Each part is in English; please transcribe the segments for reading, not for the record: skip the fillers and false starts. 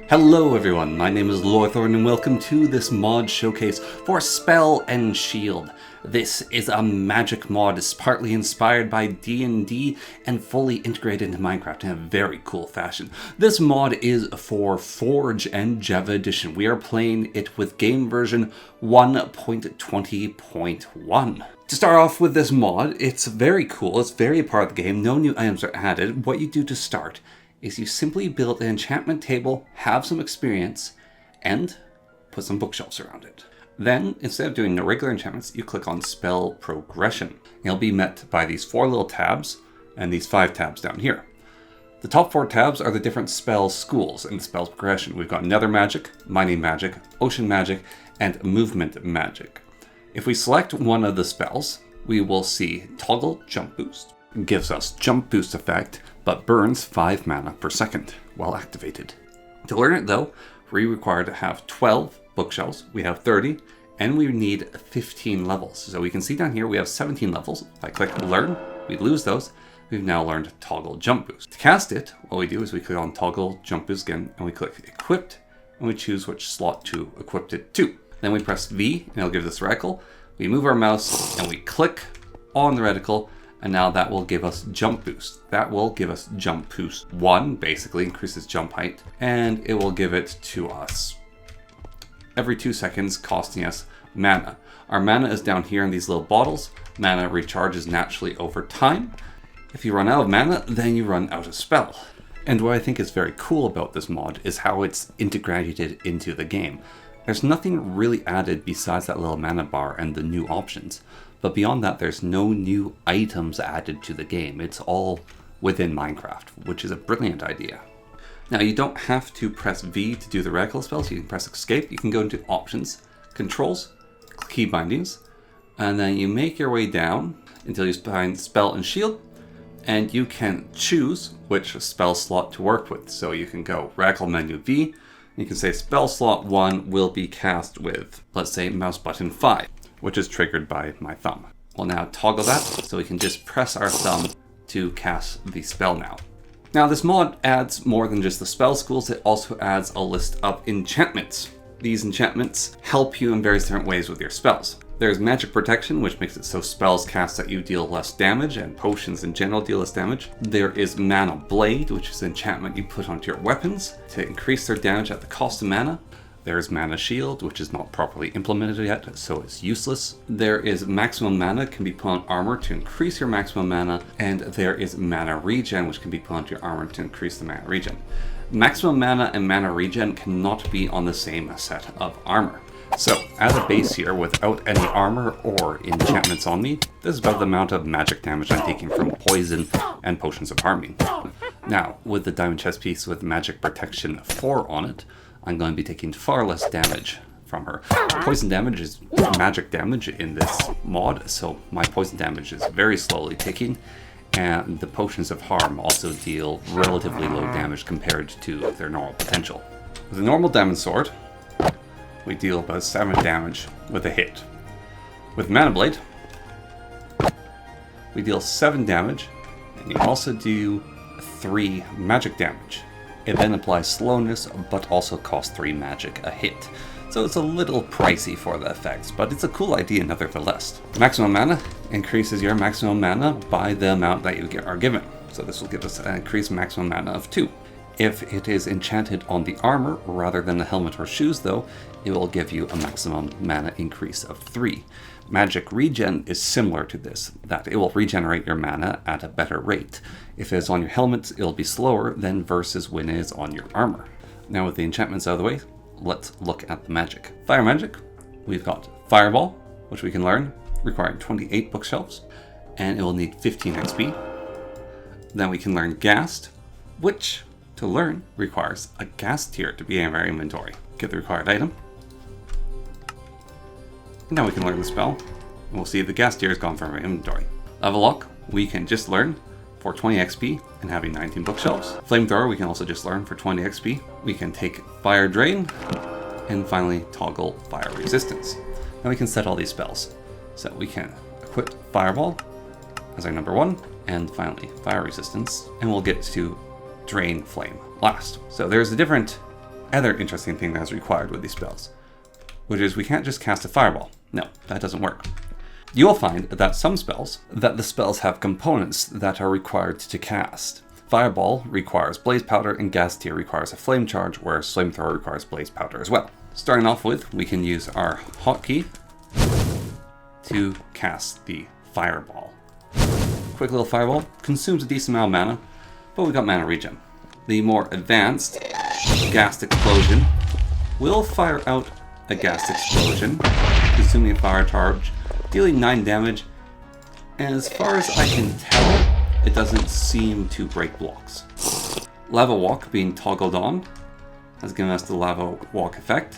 Hello everyone, my name is Lorthorn and welcome to this mod showcase for Spell and Shield. This is a magic mod. It's partly inspired by D&D and fully integrated into Minecraft in a very cool fashion. This mod is for Forge and Java Edition. We are playing it with game version 1.20.1. To start off with this mod, it's very cool, it's very part of the game, no new items are added. What you do to start is you simply build an enchantment table, have some experience, and put some bookshelves around it. Then, instead of doing the regular enchantments, you click on Spell Progression. You'll be met by these 4 little tabs, and these 5 tabs down here. The top 4 tabs are the different spell schools in the spell's progression. We've got Nether Magic, Mining Magic, Ocean Magic, and Movement Magic. If we select one of the spells, we will see Toggle Jump Boost. It gives us Jump Boost effect, but burns 5 mana per second while activated. To learn it though, we require to have 12 bookshelves, we have 30, and we need 15 levels. So we can see down here we have 17 levels. If I click Learn, we lose those. We've now learned Toggle Jump Boost. To cast it, what we do is we click on Toggle Jump Boost again, and we click Equipped, and we choose which slot to equip it to. Then we press V, and it'll give us the reticle. We move our mouse, and we click on the reticle, and now that will give us Jump Boost. That will give us Jump Boost 1, basically, increases jump height, and it will give it to us every 2 seconds, costing us mana. Our mana is down here in these little bottles. Mana recharges naturally over time. If you run out of mana, then you run out of spell. And what I think is very cool about this mod is how it's integrated into the game. There's nothing really added besides that little mana bar and the new options. But beyond that, there's no new items added to the game. It's all within Minecraft, which is a brilliant idea. Now, you don't have to press V to do the reticle spells. You can press Escape. You can go into Options, Controls, Key Bindings, and then you make your way down until you find Spell and Shield, and you can choose which spell slot to work with. So you can go Reticle Menu V, and you can say Spell Slot 1 will be cast with, let's say, Mouse Button 5. Which is triggered by my thumb. We'll now toggle that, so we can just press our thumb to cast the spell now. Now this mod adds more than just the spell schools, it also adds a list of enchantments. These enchantments help you in various different ways with your spells. There's Magic Protection, which makes it so spells cast at you deal less damage, and potions in general deal less damage. There is Mana Blade, which is an enchantment you put onto your weapons to increase their damage at the cost of mana. There's Mana Shield, which is not properly implemented yet, so it's useless. There is Maximum Mana, can be put on armor to increase your maximum mana, and there is Mana Regen, which can be put onto your armor to increase the mana regen. Maximum Mana and Mana Regen cannot be on the same set of armor. So, as a base here, without any armor or enchantments on me, this is about the amount of magic damage I'm taking from poison and potions of harming. Now, with the diamond chest piece with Magic Protection 4 on it, I'm going to be taking far less damage from her. Poison damage is magic damage in this mod, so my poison damage is very slowly ticking, and the potions of harm also deal relatively low damage compared to their normal potential. With a normal diamond sword, we deal about 7 damage with a hit. With Mana Blade, we deal 7 damage, and you also do 3 magic damage. It then applies slowness, but also costs 3 magic a hit. So it's a little pricey for the effects, but it's a cool idea nevertheless. Maximum mana increases your maximum mana by the amount that you are given. So this will give us an increased maximum mana of 2. If it is enchanted on the armor rather than the helmet or shoes though, it will give you a maximum mana increase of 3. Magic Regen is similar to this, that it will regenerate your mana at a better rate. If it is on your helmet, it'll be slower than versus when it is on your armor. Now with the enchantments out of the way, let's look at the magic. Fire magic, we've got Fireball, which we can learn, requiring 28 bookshelves, and it will need 15 XP. Then we can learn Ghast, which to learn requires a Ghast tier to be in our inventory. Get the required item. Now we can learn the spell, and we'll see the Ghast tier is gone from our inventory. Level Up, we can just learn for 20 XP and having 19 bookshelves. Flamethrower, we can also just learn for 20 XP. We can take Fire Drain, and finally toggle Fire Resistance. Now we can set all these spells. So we can equip Fireball as our number 1, and finally Fire Resistance, and we'll get to Drain Flame last. So there's the different other interesting thing that's required with these spells, which is we can't just cast a fireball. No, that doesn't work. You will find that some spells, that the spells have components that are required to cast. Fireball requires blaze powder and gas tier requires a flame charge, whereas flamethrower requires blaze powder as well. Starting off with, we can use our hotkey to cast the fireball. Quick little fireball, consumes a decent amount of mana, but we got mana regen. The more advanced gas explosion will fire out a gas explosion, consuming a fire charge, dealing 9 damage, and as far as I can tell, it doesn't seem to break blocks. Lava Walk being toggled on has given us the Lava Walk effect,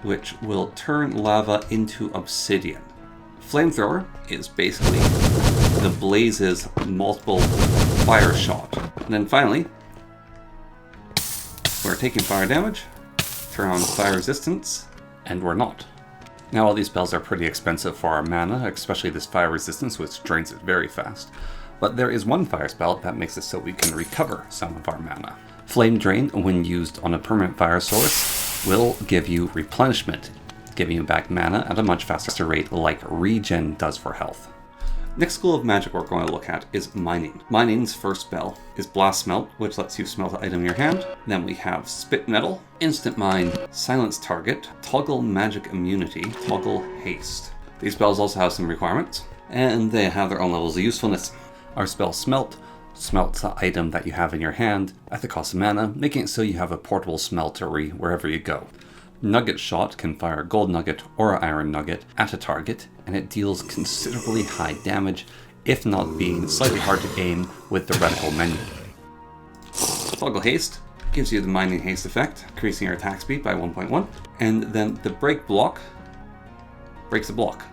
which will turn lava into obsidian. Flamethrower is basically the Blaze's multiple fire shot. And then finally, we're taking fire damage, turn on fire resistance, and we're not. Now all these spells are pretty expensive for our mana, especially this fire resistance, which drains it very fast. But there is one fire spell that makes it so we can recover some of our mana. Flame Drain, when used on a permanent fire source, will give you replenishment, giving you back mana at a much faster rate like regen does for health. Next school of magic we're going to look at is mining. Mining's first spell is Blast Smelt, which lets you smelt an item in your hand. Then we have Spit Metal, Instant Mine, Silence Target, Toggle Magic Immunity, Toggle Haste. These spells also have some requirements, and they have their own levels of usefulness. Our spell Smelt smelts the item that you have in your hand at the cost of mana, making it so you have a portable smeltery wherever you go. Nugget Shot can fire a gold nugget or an iron nugget at a target, and it deals considerably high damage, if not being slightly hard to aim with the reticle menu. Toggle Haste gives you the mining haste effect, increasing your attack speed by 1.1, and then the break block breaks the block.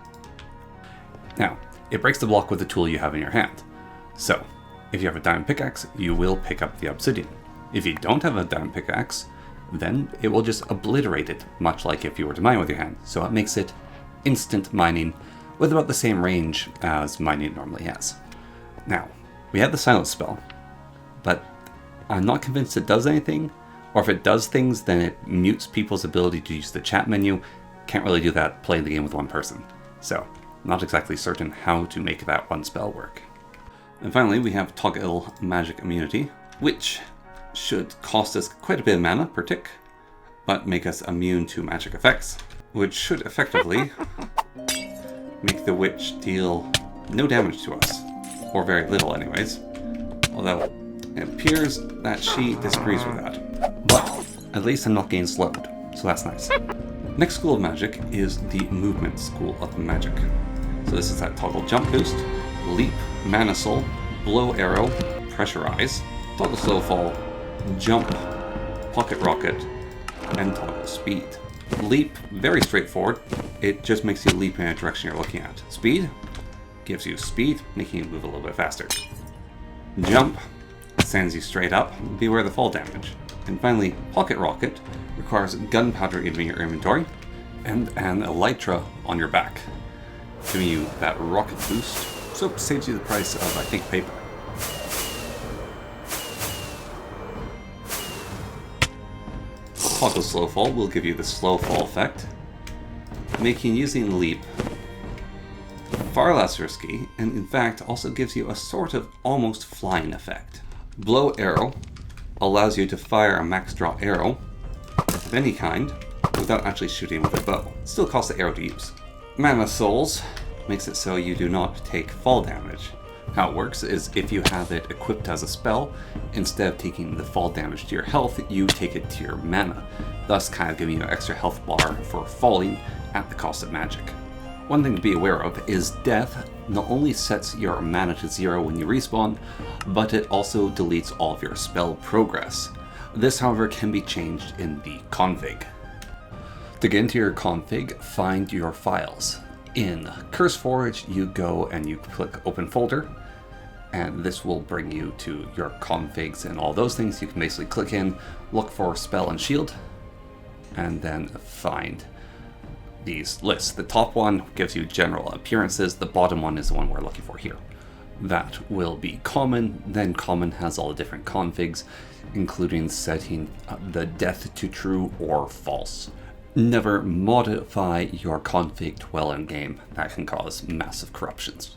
Now, it breaks the block with the tool you have in your hand. So, if you have a diamond pickaxe, you will pick up the obsidian. If you don't have a diamond pickaxe, then it will just obliterate it, much like if you were to mine with your hand. So it makes it instant mining with about the same range as mining normally has. Now, we have the silence spell, but I'm not convinced it does anything, or if it does things, then it mutes people's ability to use the chat menu. Can't really do that playing the game with one person. So, not exactly certain how to make that one spell work. And finally, we have Toggle Magic Immunity, which should cost us quite a bit of mana per tick, but make us immune to magic effects, which should effectively make the witch deal no damage to us, or very little anyways, although it appears that she disagrees with that. But at least I'm not getting slowed, so that's nice. Next school of magic is the movement school of magic. So this is that toggle jump boost, leap, mana soul, blow arrow, pressurize, toggle slow fall, jump, pocket rocket, and toggle speed. Leap, very straightforward. It just makes you leap in a direction you're looking at. Speed gives you speed, making you move a little bit faster. Jump sends you straight up, beware the fall damage. And finally, pocket rocket requires gunpowder in your inventory and an elytra on your back, giving you that rocket boost, so it saves you the price of, I think, paper. Toggle slow fall will give you the slow fall effect, making using leap far less risky, and in fact also gives you a sort of almost flying effect. Blow arrow allows you to fire a max draw arrow of any kind without actually shooting with a bow. It still costs the arrow to use. Mana souls makes it so you do not take fall damage. How it works is if you have it equipped as a spell, instead of taking the fall damage to your health, you take it to your mana, thus kind of giving you an extra health bar for falling at the cost of magic. One thing to be aware of is death not only sets your mana to 0 when you respawn, but it also deletes all of your spell progress. This, however, can be changed in the config. To get into your config, find your files. In CurseForge, you go and you click Open Folder, and this will bring you to your configs and all those things. You can basically click in, look for Spell and Shield, and then find these lists. The top one gives you general appearances, the bottom one is the one we're looking for here. that will be common. Then common has all the different configs, including setting the death to true or false. Never modify your config while in game. That can cause massive corruptions.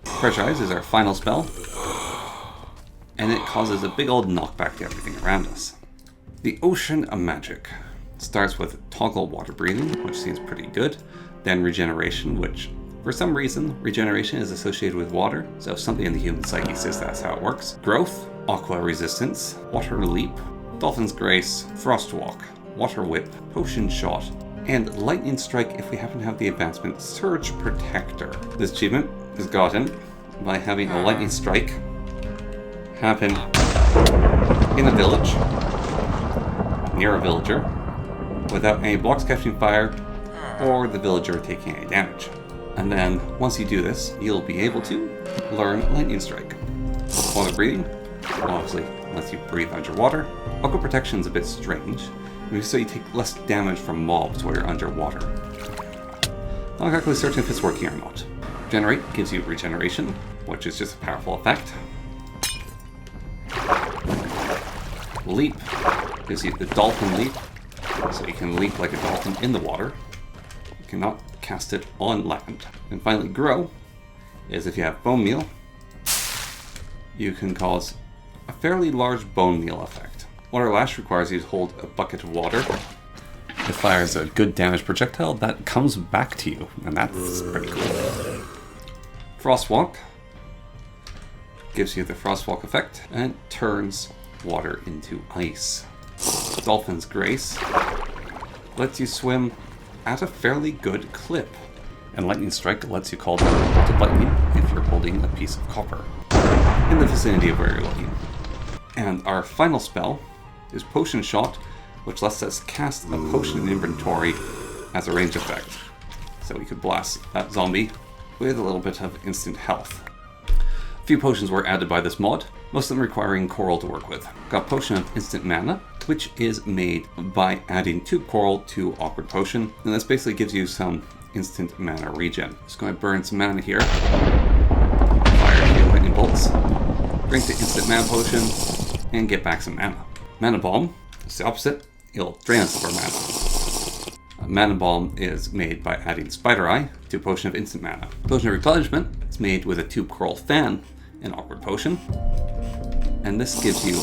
Pressurize is our final spell, and it causes a big old knockback to everything around us. The Ocean of Magic starts with toggle water breathing, which seems pretty good. Then regeneration, which for some reason regeneration is associated with water, so something in the human psyche says that's how it works. Growth, aqua resistance, water leap, dolphin's grace, frost walk, water whip, potion shot, and lightning strike if we happen to have the advancement surge protector. This achievement is gotten by having a lightning strike happen in a village, near a villager, without any blocks catching fire or the villager taking any damage. And then once you do this, you'll be able to learn lightning strike. Water breathing obviously lets you breathe underwater. Aqua protection is a bit strange, so you take less damage from mobs while you're underwater. Not exactly certain if it's working or not. Generate gives you regeneration, which is just a powerful effect. Leap gives you the dolphin leap, so you can leap like a dolphin in the water. You cannot cast it on land. And finally, grow is if you have bone meal, you can cause a fairly large bone meal effect. Water lash requires you to hold a bucket of water. It fires a good damage projectile that comes back to you, and that's pretty cool. Frostwalk gives you the frostwalk effect and turns water into ice. Dolphin's Grace lets you swim at a fairly good clip. And Lightning Strike lets you call down a bolt of lightning if you're holding a piece of copper in the vicinity of where you're looking. And our final spell is Potion Shot, which lets us cast a potion in inventory as a range effect. So we could blast that zombie with a little bit of instant health. A few potions were added by this mod, most of them requiring coral to work with. Got Potion of Instant Mana, which is made by adding 2 coral to Awkward Potion, and this basically gives you some instant mana regen. Just going to burn some mana here. Fire a few lightning bolts. Drink the instant mana potion, and get back some mana. Mana Bomb is the opposite. It'll drain us of our mana. Mana Bomb is made by adding Spider Eye to Potion of Instant Mana. Potion of Replenishment is made with a 2 coral fan in Awkward Potion, and this gives you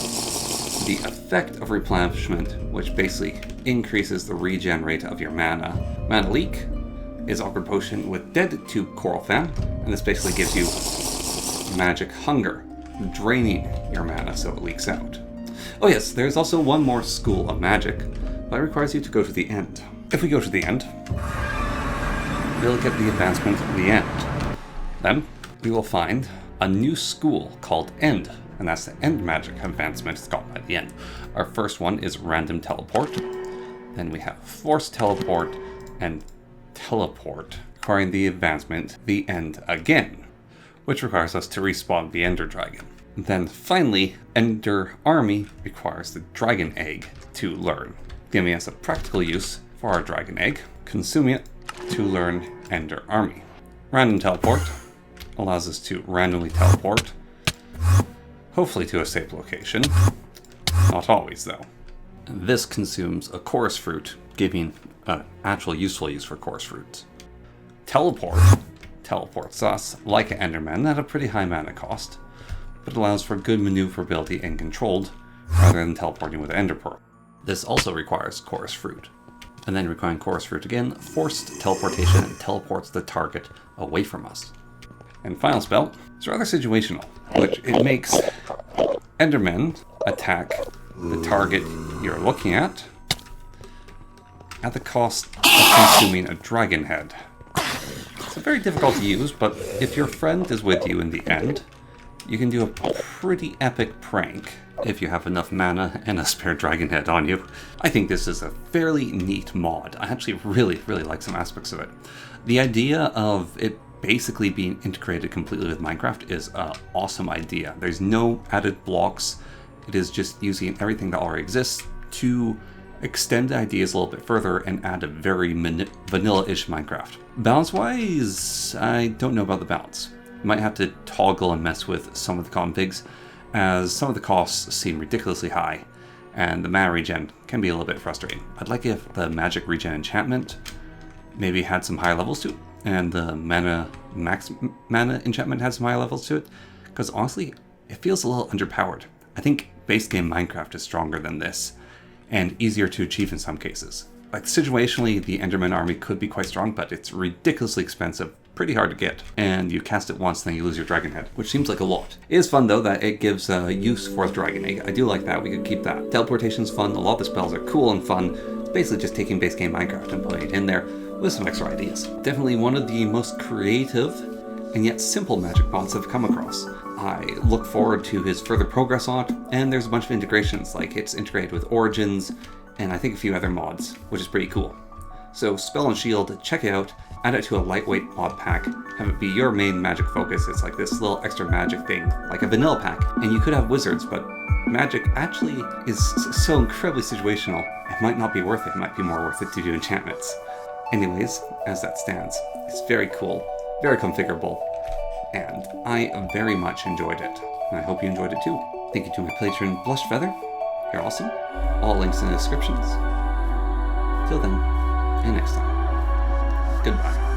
the effect of replenishment, which basically increases the regen rate of your mana. Mana Leak is Awkward Potion with dead 2 coral fan, and this basically gives you magic hunger, draining your mana so it leaks out. Oh yes, there's also one more school of magic, but it requires you to go to the end. If we go to the end, we'll get the advancement at the end. Then we will find a new school called End, and that's the End Magic advancement it's got by the end. Our first one is Random Teleport. Then we have Forced Teleport and Teleport, requiring the advancement the End again, which requires us to respawn the Ender Dragon. Then finally, Ender Army requires the Dragon Egg to learn, giving us a practical use for our Dragon Egg, consuming it to learn Ender Army. Random Teleport allows us to randomly teleport, hopefully to a safe location. Not always, though. This consumes a chorus fruit, giving an actual useful use for chorus fruits. Teleport teleports us like an Enderman at a pretty high mana cost, but allows for good maneuverability and controlled, rather than teleporting with Ender Pearl. This also requires chorus fruit. And then requiring chorus fruit again, forced teleportation teleports the target away from us. And final spell is rather situational, which it makes Endermen attack the target you're looking at the cost of consuming a dragon head. It's very difficult to use, but if your friend is with you in the end, you can do a pretty epic prank if you have enough mana and a spare dragon head on you. I think this is a fairly neat mod. I actually really like some aspects of it. The idea of it basically being integrated completely with Minecraft is an awesome idea. There's no added blocks. It is just using everything that already exists to extend the ideas a little bit further and add a very vanilla-ish Minecraft. Balance-wise, I don't know about the balance. Might have to toggle and mess with some of the configs, as some of the costs seem ridiculously high, and the mana regen can be a little bit frustrating. I'd like if the magic regen enchantment maybe had some high levels to it, and the max mana enchantment had some high levels to it, because honestly, it feels a little underpowered. I think base game Minecraft is stronger than this, and easier to achieve in some cases. Like, situationally, the Enderman army could be quite strong, but it's ridiculously expensive, pretty hard to get, and you cast it once, then you lose your dragon head, which seems like a lot. It is fun, though, that it gives use for the dragon egg. I do like that. We could keep that. Teleportation's fun. A lot of the spells are cool and fun. It's basically just taking base game Minecraft and putting it in there with some extra ideas. Definitely one of the most creative and yet simple magic mods I've come across. I look forward to his further progress on it, and there's a bunch of integrations, like it's integrated with Origins, and I think a few other mods, which is pretty cool. So Spell and Shield, check it out, add it to a lightweight mod pack, have it be your main magic focus. It's like this little extra magic thing, like a vanilla pack, and you could have wizards, but magic actually is so incredibly situational, it might not be worth it. It might be more worth it to do enchantments. Anyways, as that stands, it's very cool, very configurable, and I very much enjoyed it, and I hope you enjoyed it too. Thank you to my patron Blush Feather. You're awesome. All links in the descriptions. Till then, and next time. Goodbye.